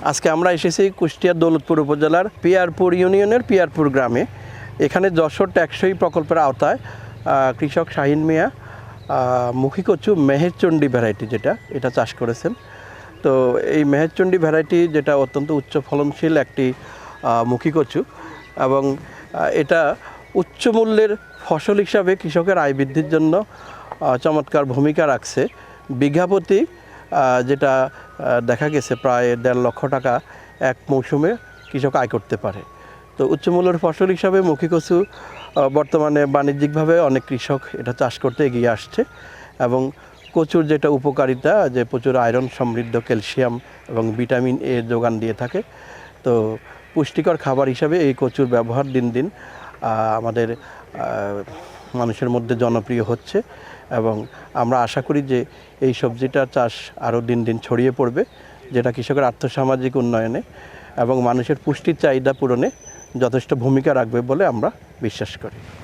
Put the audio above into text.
আজকে আমরা এসেছি কুষ্টিয়ার দৌলতপুর উপজেলার পিয়ারপুর ইউনিয়নের পিয়ারপুর গ্রামে। এখানে যশোর টেকসই প্রকল্পের আওতায় কৃষক শাহিন মিয়া মুখী কচু মেহেরচণ্ডী ভ্যারাইটি এটা চাষ করেছেন। তো এই মেহেরচণ্ডী ভ্যারাইটি যেটা অত্যন্ত উচ্চ ফলনশীল একটি মুখী কচু এবং এটা উচ্চ মূল্যের ফসল হিসাবে কৃষকের আয় বৃদ্ধির জন্য চমৎকার ভূমিকা রাখছে। বিঘা প্রতি যেটা দেখা গেছে প্রায় 1.5 লক্ষ টাকা এক মৌসুমে কৃষক আয় করতে পারে। তো উচ্চমূল্যের ফসল হিসাবে মুখী কচু বর্তমানে বাণিজ্যিকভাবে অনেক কৃষক এটা চাষ করতে এগিয়ে আসছে এবং কচুর যেটা উপকারিতা যে প্রচুর আয়রন সমৃদ্ধ, ক্যালসিয়াম এবং ভিটামিন এ যোগান দিয়ে থাকে। তো পুষ্টিকর খাবার হিসাবে এই কচুর ব্যবহার দিন দিন আমাদের মানুষের মধ্যে জনপ্রিয় হচ্ছে এবং আমরা আশা করি যে এই সবজিটার চাষ আরও দিন দিন ছড়িয়ে পড়বে, যেটা কৃষকের আর্থসামাজিক উন্নয়নে এবং মানুষের পুষ্টির চাহিদা পূরণে যথেষ্ট ভূমিকা রাখবে বলে আমরা বিশ্বাস করি।